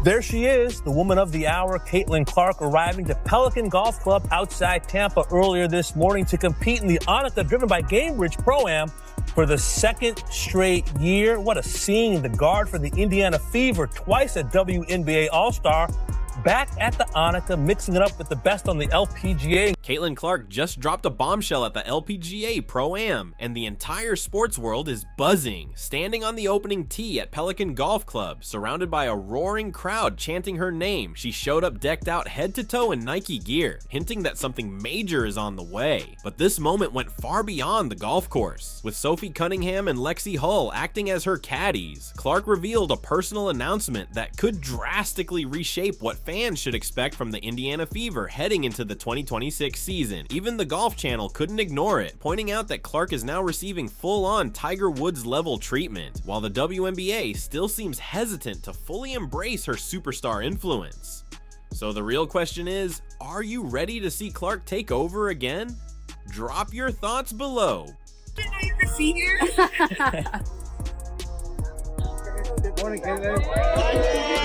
There she is, the woman of the hour, Caitlin Clark, arriving to Pelican Golf Club outside Tampa earlier this morning to compete in the Annika driven by Gamebridge Pro-Am for the second straight year. What a scene. The guard for the Indiana Fever, twice a WNBA All-Star, back at the Annika, mixing it up with the best on the LPGA. Caitlin Clark just dropped a bombshell at the LPGA Pro-Am, and the entire sports world is buzzing. Standing on the opening tee at Pelican Golf Club, surrounded by a roaring crowd chanting her name, she showed up decked out head to toe in Nike gear, hinting that something major is on the way. But this moment went far beyond the golf course. With Sophie Cunningham and Lexi Hull acting as her caddies, Clark revealed a personal announcement that could drastically reshape what fans should expect from the Indiana Fever heading into the 2026 season. Even the Golf Channel couldn't ignore it, pointing out that Clark is now receiving full-on Tiger Woods level treatment, while the WNBA still seems hesitant to fully embrace her superstar influence. So the real question is, are you ready to see Clark take over again? Drop your thoughts below. Didn't know you could see here. Good morning, Caitlin.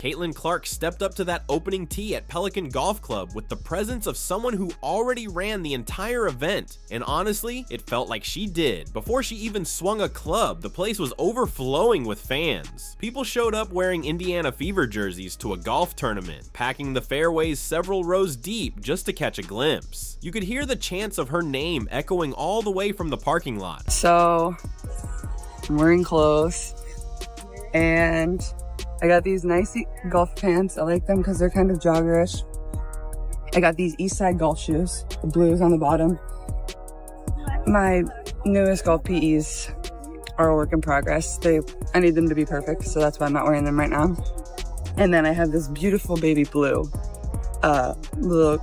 Caitlin Clark stepped up to that opening tee at Pelican Golf Club with the presence of someone who already ran the entire event. And honestly, it felt like she did. Before she even swung a club, the place was overflowing with fans. People showed up wearing Indiana Fever jerseys to a golf tournament, packing the fairways several rows deep just to catch a glimpse. You could hear the chants of her name echoing all the way from the parking lot. So, I'm wearing clothes, and I got these nice golf pants. I like them because they're kind of joggerish. I got these Eastside golf shoes, the blues on the bottom. My newest golf PEs are a work in progress. I need them to be perfect, so that's why I'm not wearing them right now. And then I have this beautiful baby blue, little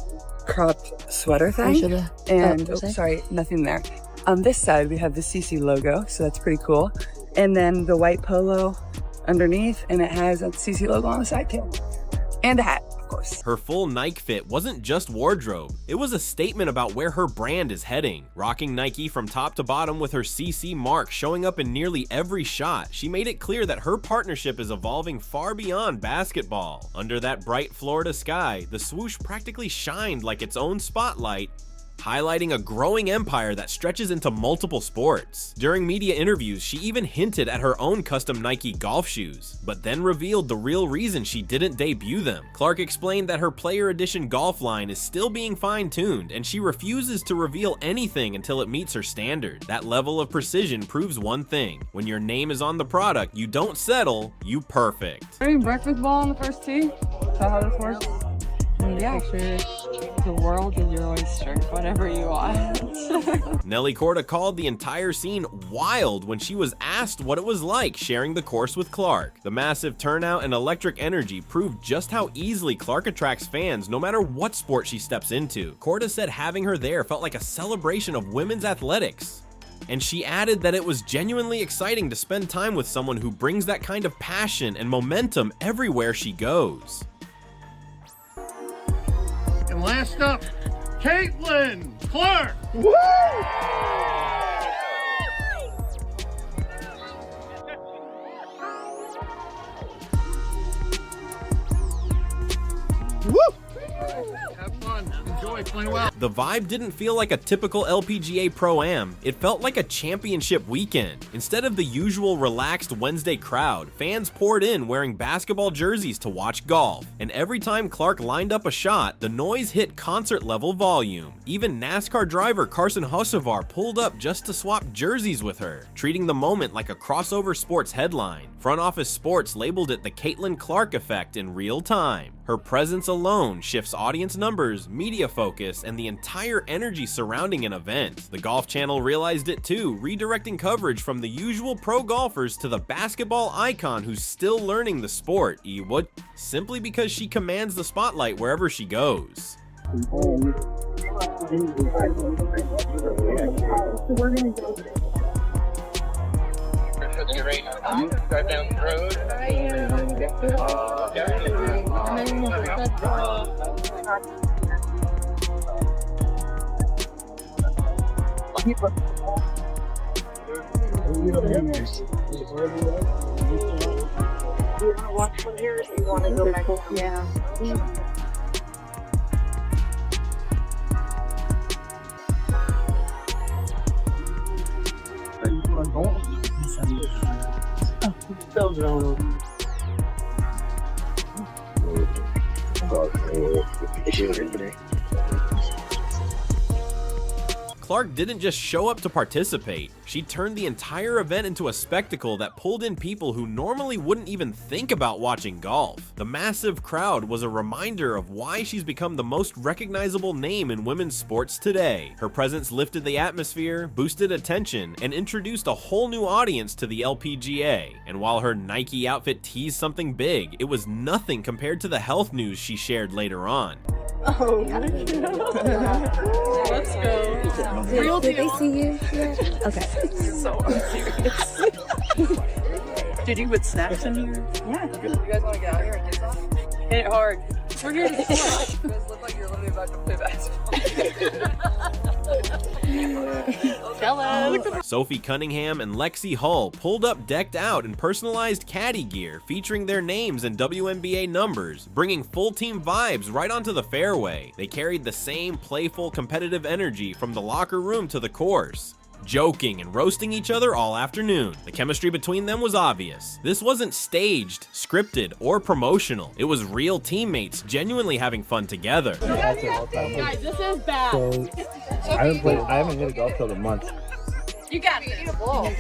cropped sweater thing. And sorry, nothing there. On this side, we have the CC logo, so that's pretty cool. And then the white polo underneath, and it has a CC logo on the side too. And a hat, of course. Her full Nike fit wasn't just wardrobe, it was a statement about where her brand is heading. Rocking Nike from top to bottom with her CC mark showing up in nearly every shot, she made it clear that her partnership is evolving far beyond basketball. Under that bright Florida sky, the swoosh practically shined like its own spotlight, highlighting a growing empire that stretches into multiple sports. During media interviews, she even hinted at her own custom Nike golf shoes, but then revealed the real reason she didn't debut them. Clark explained that her Player Edition golf line is still being fine-tuned, and she refuses to reveal anything until it meets her standard. That level of precision proves one thing: when your name is on the product, you don't settle, you perfect. Are you breakfast ball on the first tee? Is that how this works? Yeah. The world is your oyster, whatever you want. Nelly Corda called the entire scene wild when she was asked what it was like sharing the course with Clark. The massive turnout and electric energy proved just how easily Clark attracts fans no matter what sport she steps into. Corda said having her there felt like a celebration of women's athletics. And she added that it was genuinely exciting to spend time with someone who brings that kind of passion and momentum everywhere she goes. And last up, Caitlin Clark. Woo! Have fun. Enjoy. Play well. The vibe didn't feel like a typical LPGA Pro-Am, it felt like a championship weekend. Instead of the usual relaxed Wednesday crowd, fans poured in wearing basketball jerseys to watch golf. And every time Clark lined up a shot, the noise hit concert-level volume. Even NASCAR driver Carson Hocevar pulled up just to swap jerseys with her, treating the moment like a crossover sports headline. Front Office Sports labeled it the Caitlin Clark effect in real time. Her presence alone shifts audience numbers, media focus, and the entire energy surrounding an event. The Golf Channel realized it too, redirecting coverage from the usual pro golfers to the basketball icon who's still learning the sport, simply because she commands the spotlight wherever she goes. Drive down the road. Watch from here if you want to go back. Yeah. Clark didn't just show up to participate, she turned the entire event into a spectacle that pulled in people who normally wouldn't even think about watching golf. The massive crowd was a reminder of why she's become the most recognizable name in women's sports today. Her presence lifted the atmosphere, boosted attention, and introduced a whole new audience to the LPGA. And while her Nike outfit teased something big, it was nothing compared to the health news she shared later on. Oh, let's go. Real Did they see you? Yeah. Okay. So serious. Did you put snacks in here? Yeah. You guys want to get out here and get some? Hit it hard. We're here to You guys look like you're literally about to play basketball. Hello. Sophie Cunningham and Lexi Hull pulled up decked out in personalized caddy gear featuring their names and WNBA numbers, bringing full team vibes right onto the fairway. They carried the same playful, competitive energy from the locker room to the course, joking and roasting each other all afternoon. The chemistry between them was obvious. This wasn't staged, scripted, or promotional. It was real teammates genuinely having fun together. Guys, this is bad. I haven't hit a golf club in months. You got it.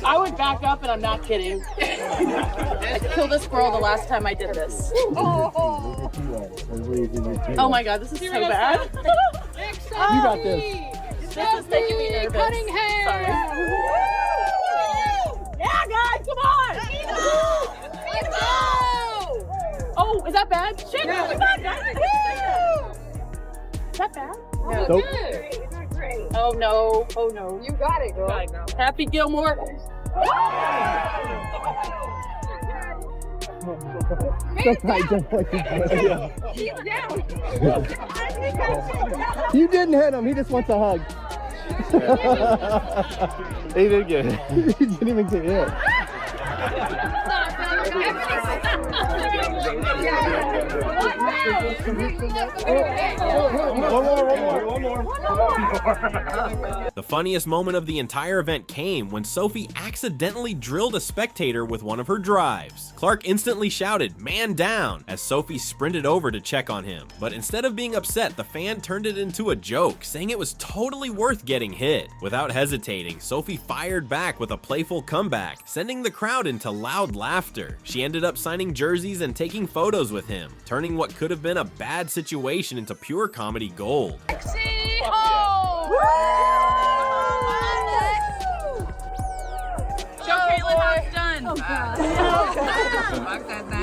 I would back up, and I'm not kidding. I killed this girl the last time I did this. Oh my god, this is so bad. You got this. This is making me nervous. Sorry. Yeah, guys, come on! Oh, is that bad? Shit, yeah. Is that bad? Nope. Oh no, oh no. You got it, girl. Happy Gilmore. He's down. You didn't hit him. He just wants a hug. He did get it. He didn't even get hit. One more. The funniest moment of the entire event came when Sophie accidentally drilled a spectator with one of her drives. Clark instantly shouted, "Man down," as Sophie sprinted over to check on him. But instead of being upset, the fan turned it into a joke, saying it was totally worth getting hit. Without hesitating, Sophie fired back with a playful comeback, sending the crowd into loud laughter. She ended up signing jerseys and taking photos with him, turning what could have been a bad situation into pure comedy gold. Show Caitlin how it's done.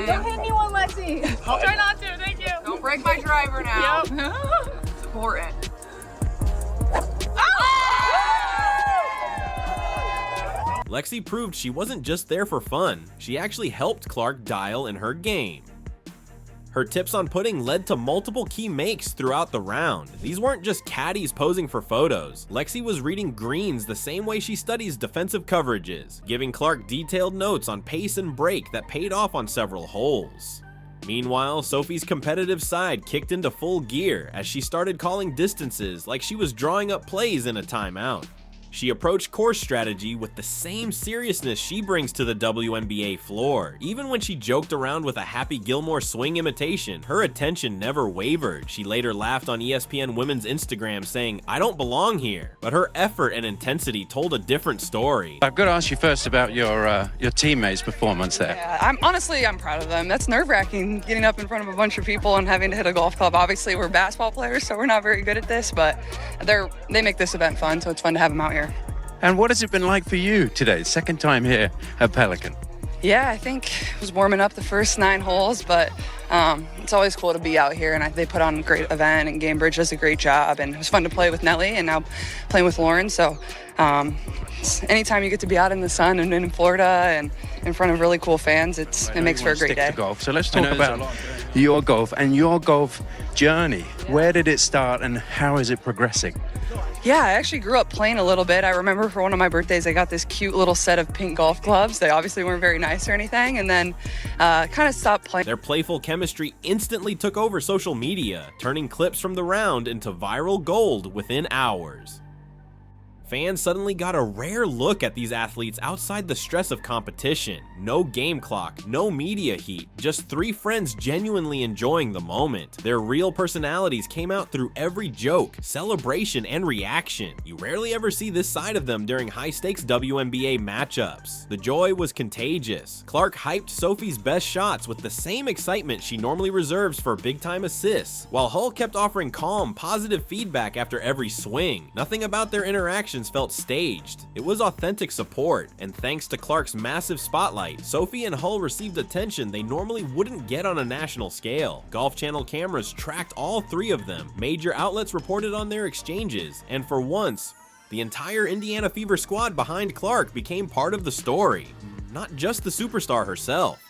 Don't hit me one, Lexi. I'll try not to, thank you. Don't break my driver now. Yep. It's important. Lexi proved she wasn't just there for fun, she actually helped Clark dial in her game. Her tips on putting led to multiple key makes throughout the round. These weren't just caddies posing for photos. Lexi was reading greens the same way she studies defensive coverages, giving Clark detailed notes on pace and break that paid off on several holes. Meanwhile, Sophie's competitive side kicked into full gear as she started calling distances like she was drawing up plays in a timeout. She approached course strategy with the same seriousness she brings to the WNBA floor. Even when she joked around with a Happy Gilmore swing imitation, her attention never wavered. She later laughed on ESPN Women's Instagram saying, "I don't belong here." But her effort and intensity told a different story. I've got to ask you first about your teammates' performance there. Yeah, I'm proud of them. That's nerve-wracking, getting up in front of a bunch of people and having to hit a golf club. Obviously, we're basketball players, so we're not very good at this, but they make this event fun, so it's fun to have them out here. And what has it been like for you today? Second time here at Pelican. Yeah, I think I was warming up the first 9 holes, but it's always cool to be out here, and they put on a great event, and Gamebridge does a great job, and it was fun to play with Nelly and now playing with Lauren. So anytime you get to be out in the sun and in Florida and in front of really cool fans, it makes for a great day. To golf. So let's talk about your golf and your golf journey. Yeah. Where did it start and how is it progressing? Yeah, I actually grew up playing a little bit. I remember for one of my birthdays, I got this cute little set of pink golf clubs. They obviously weren't very nice or anything, and then kind of stopped playing. Their playful chemistry instantly took over social media, turning clips from the round into viral gold within hours. Fans suddenly got a rare look at these athletes outside the stress of competition. No game clock, no media heat, just three friends genuinely enjoying the moment. Their real personalities came out through every joke, celebration, and reaction. You rarely ever see this side of them during high-stakes WNBA matchups. The joy was contagious. Clark hyped Sophie's best shots with the same excitement she normally reserves for big-time assists, while Hull kept offering calm, positive feedback after every swing. Nothing about their interactions felt staged. It was authentic support, and thanks to Clark's massive spotlight, Sophie and Hull received attention they normally wouldn't get on a national scale. Golf Channel cameras tracked all three of them, major outlets reported on their exchanges, and for once, the entire Indiana Fever squad behind Clark became part of the story, not just the superstar herself.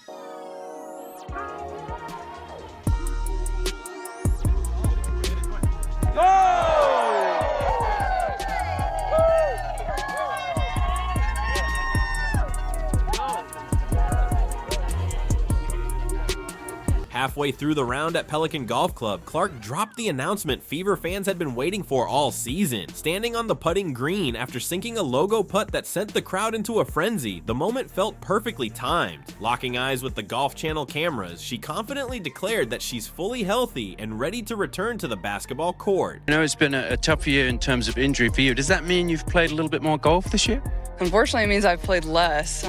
Halfway through the round at Pelican Golf Club, Clark dropped the announcement Fever fans had been waiting for all season. Standing on the putting green after sinking a logo putt that sent the crowd into a frenzy, the moment felt perfectly timed. Locking eyes with the Golf Channel cameras, she confidently declared that she's fully healthy and ready to return to the basketball court. I know it's been a tough year in terms of injury for you. Does that mean you've played a little bit more golf this year? Unfortunately, it means I've played less,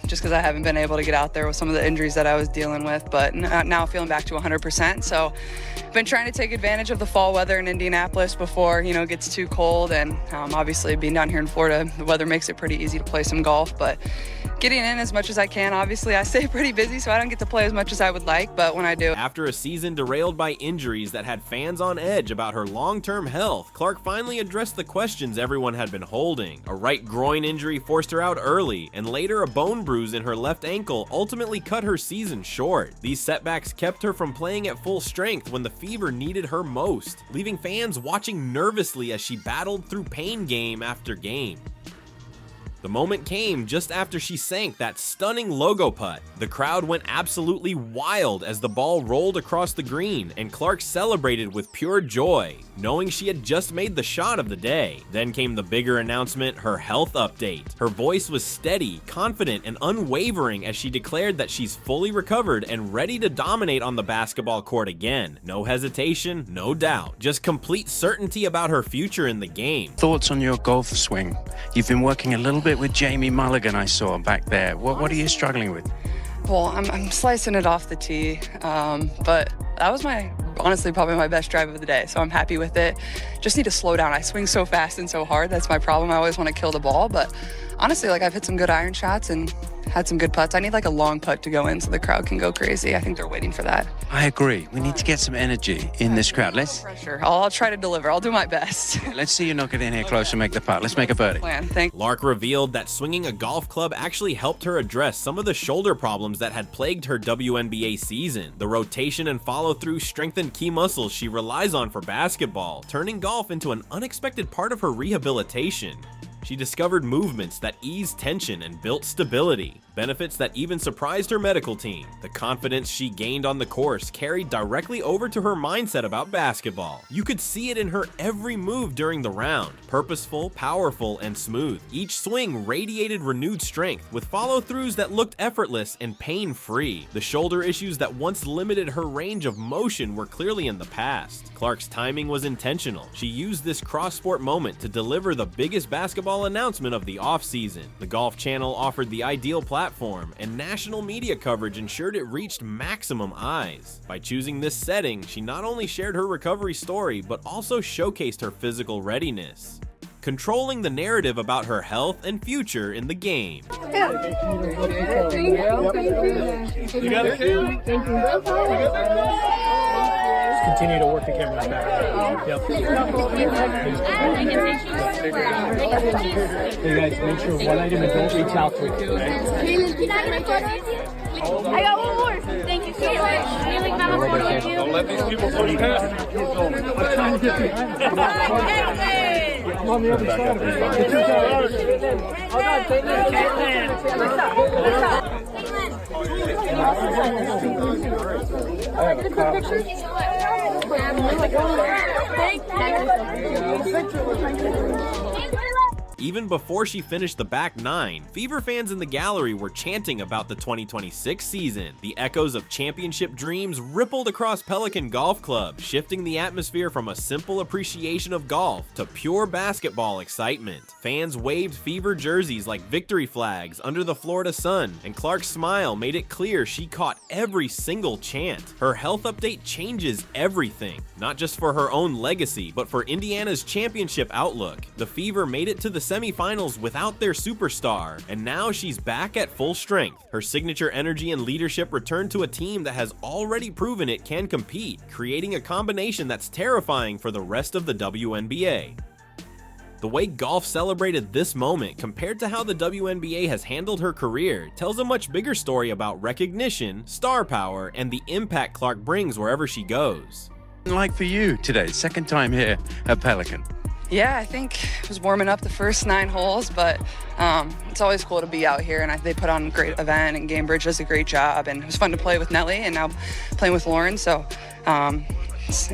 just because I haven't been able to get out there with some of the injuries that I was dealing with, but now feeling back to 100%. So I've been trying to take advantage of the fall weather in Indianapolis before, it gets too cold. And obviously being down here in Florida, the weather makes it pretty easy to play some golf, but getting in as much as I can. Obviously, I stay pretty busy, so I don't get to play as much as I would like, but when I do. After a season derailed by injuries that had fans on edge about her long-term health, Clark finally addressed the questions everyone had been holding. A right groin injury forced her out early, and later a bone bruise in her left ankle ultimately cut her season short. These setbacks kept her from playing at full strength when the Fever needed her most, leaving fans watching nervously as she battled through pain game after game. The moment came just after she sank that stunning logo putt. The crowd went absolutely wild as the ball rolled across the green, and Clark celebrated with pure joy, knowing she had just made the shot of the day. Then came the bigger announcement, her health update. Her voice was steady, confident, and unwavering as she declared that she's fully recovered and ready to dominate on the basketball court again. No hesitation, no doubt, just complete certainty about her future in the game. Thoughts on your golf swing? You've been working a little bit with Jamie Mulligan, I saw back there. What are you struggling with? Well, I'm slicing it off the tee, but that was honestly probably my best drive of the day, so I'm happy with it. Just need to slow down. I swing so fast and so hard. That's my problem. I always want to kill the ball, but honestly, I've hit some good iron shots and had some good putts. I need a long putt to go in so the crowd can go crazy. I think they're waiting for that. I agree. We need to get some energy in this crowd. Pressure. I'll try to deliver. I'll do my best. Let's see you knock it in here close and make the putt. Let's make a birdie. Lark revealed that swinging a golf club actually helped her address some of the shoulder problems that had plagued her WNBA season. The rotation and follow-through strengthened key muscles she relies on for basketball, turning golf into an unexpected part of her rehabilitation. She discovered movements that eased tension and built stability, benefits that even surprised her medical team. The confidence she gained on the course carried directly over to her mindset about basketball. You could see it in her every move during the round, purposeful, powerful, and smooth. Each swing radiated renewed strength, with follow-throughs that looked effortless and pain-free. The shoulder issues that once limited her range of motion were clearly in the past. Clark's timing was intentional. She used this cross-sport moment to deliver the biggest basketball announcement of the offseason. The Golf Channel offered the ideal platform, and national media coverage ensured it reached maximum eyes. By choosing this setting, she not only shared her recovery story, but also showcased her physical readiness, controlling the narrative about her health and future in the game. Continue to work the camera back. Yep. Hey guys, make sure one item and don't reach out to it. I got one more. Thank you so much. Don't let these people put you down. I'm on the other side of Even before she finished the back nine, Fever fans in the gallery were chanting about the 2026 season. The echoes of championship dreams rippled across Pelican Golf Club, shifting the atmosphere from a simple appreciation of golf to pure basketball excitement. Fans waved Fever jerseys like victory flags under the Florida sun, and Clark's smile made it clear she caught every single chant. Her health update changes everything, not just for her own legacy, but for Indiana's championship outlook. The Fever made it to the semifinals without their superstar, and now she's back at full strength. Her signature energy and leadership returned to a team that has already proven it can compete, creating a combination that's terrifying for the rest of the WNBA. The way golf celebrated this moment compared to how the WNBA has handled her career tells a much bigger story about recognition, star power, and the impact Clark brings wherever she goes. Like for you today, second time here at Pelican. Yeah, I think it was warming up the first 9 holes, but it's always cool to be out here, and they put on a great event, and Gamebridge does a great job, and it was fun to play with Nelly and now playing with Lauren, so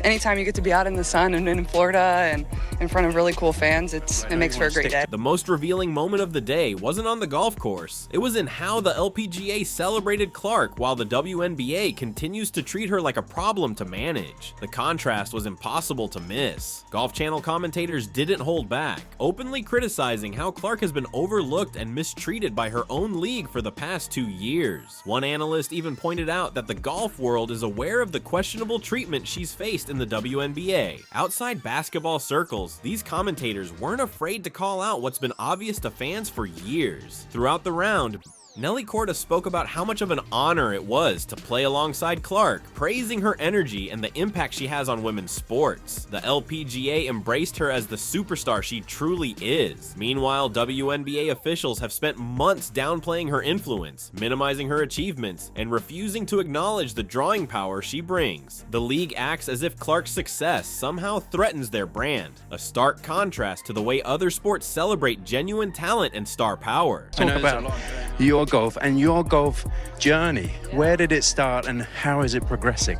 anytime you get to be out in the sun and in Florida and in front of really cool fans, it makes for a great day. The most revealing moment of the day wasn't on the golf course. It was in how the LPGA celebrated Clark while the WNBA continues to treat her like a problem to manage. The contrast was impossible to miss. Golf Channel commentators didn't hold back, openly criticizing how Clark has been overlooked and mistreated by her own league for the past 2 years. One analyst even pointed out that the golf world is aware of the questionable treatment she's faced in the WNBA. Outside basketball circles, these commentators weren't afraid to call out what's been obvious to fans for years. Throughout the round, Nelly Korda spoke about how much of an honor it was to play alongside Clark, praising her energy and the impact she has on women's sports. The LPGA embraced her as the superstar she truly is. Meanwhile, WNBA officials have spent months downplaying her influence, minimizing her achievements, and refusing to acknowledge the drawing power she brings. The league acts as if Clark's success somehow threatens their brand, a stark contrast to the way other sports celebrate genuine talent and star power. Talk about your golf and your golf journey. Where did it start and how is it progressing?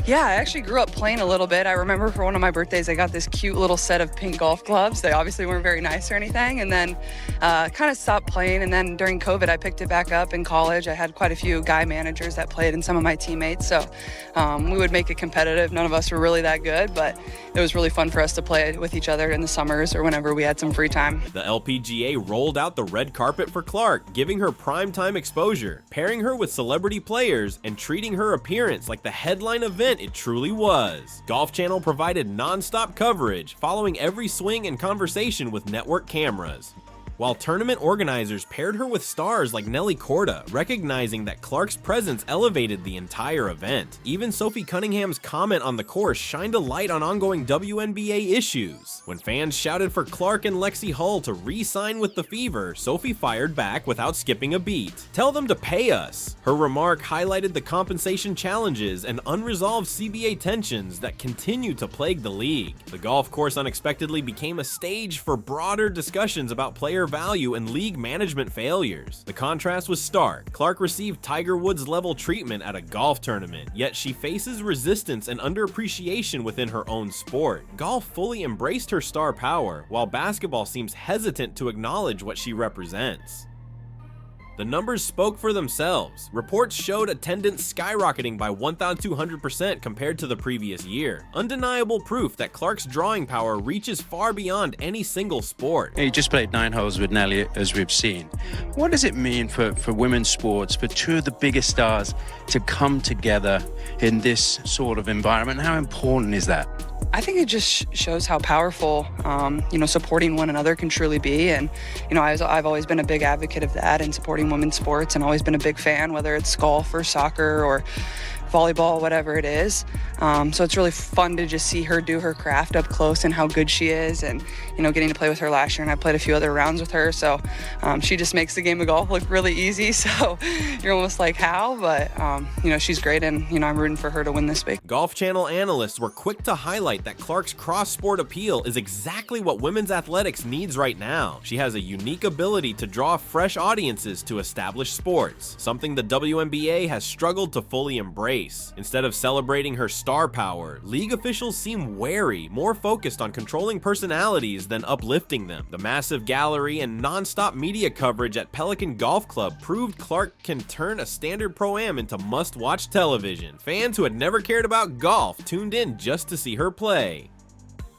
Yeah, I actually grew up playing a little bit. I remember for one of my birthdays, I got this cute little set of pink golf clubs. They obviously weren't very nice or anything, and then kind of stopped playing. And then during COVID, I picked it back up in college. I had quite a few guy managers that played and some of my teammates, so we would make it competitive. None of us were really that good, but it was really fun for us to play with each other in the summers or whenever we had some free time. The LPGA rolled out the red carpet for Clark, giving her primetime exposure, pairing her with celebrity players, and treating her appearance like the headline event it truly was. Golf Channel provided non-stop coverage, following every swing and conversation with network cameras, while tournament organizers paired her with stars like Nelly Korda, recognizing that Clark's presence elevated the entire event. Even Sophie Cunningham's comment on the course shined a light on ongoing WNBA issues. When fans shouted for Clark and Lexi Hull to re-sign with the Fever, Sophie fired back without skipping a beat. "Tell them to pay us." Her remark highlighted the compensation challenges and unresolved CBA tensions that continue to plague the league. The golf course unexpectedly became a stage for broader discussions about player value and league management failures. The contrast was stark. Clark received Tiger Woods level treatment at a golf tournament, yet she faces resistance and underappreciation within her own sport. Golf fully embraced her star power, while basketball seems hesitant to acknowledge what she represents. The numbers spoke for themselves. Reports showed attendance skyrocketing by 1,200% compared to the previous year. Undeniable proof that Clark's drawing power reaches far beyond any single sport. You just played 9 holes with Nelly, as we've seen. What does it mean for women's sports, for two of the biggest stars to come together in this sort of environment? How important is that? I think it just shows how powerful, supporting one another can truly be. And, I've always been a big advocate of that and supporting women's sports, and always been a big fan, whether it's golf or soccer or volleyball, whatever it is. So it's really fun to just see her do her craft up close and how good she is, and getting to play with her last year, and I played a few other rounds with her, so she just makes the game of golf look really easy. So you're almost like, how? But she's great, and I'm rooting for her to win this big. Golf Channel analysts were quick to highlight that Clark's cross-sport appeal is exactly what women's athletics needs right now. She has a unique ability to draw fresh audiences to established sports, something the WNBA has struggled to fully embrace. Instead of celebrating her star power, league officials seem wary, more focused on controlling personalities than uplifting them. The massive gallery and non-stop media coverage at Pelican Golf Club proved Clark can turn a standard pro-am into must-watch television. Fans who had never cared about golf tuned in just to see her play.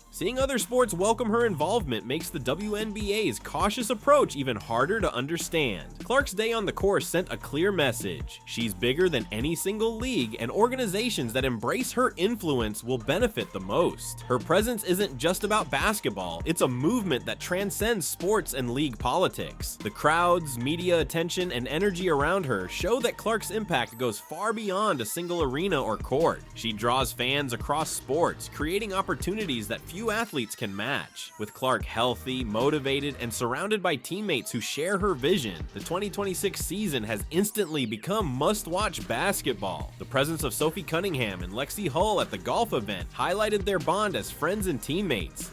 Seeing other sports welcome her involvement makes the WNBA's cautious approach even harder to understand. Clark's day on the course sent a clear message. She's bigger than any single league, and organizations that embrace her influence will benefit the most. Her presence isn't just about basketball, it's a movement that transcends sports and league politics. The crowds, media attention, and energy around her show that Clark's impact goes far beyond a single arena or court. She draws fans across sports, creating opportunities that few athletes can match. With Clark healthy, motivated, and surrounded by teammates who share her vision, the 2026 season has instantly become must-watch basketball. The presence of Sophie Cunningham and Lexi Hull at the golf event highlighted their bond as friends and teammates,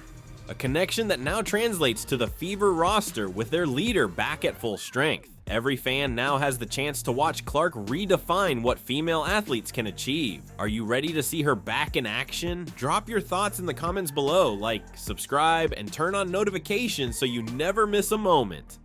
a connection that now translates to the Fever roster with their leader back at full strength. Every fan now has the chance to watch Clark redefine what female athletes can achieve. Are you ready to see her back in action? Drop your thoughts in the comments below, like, subscribe, and turn on notifications so you never miss a moment.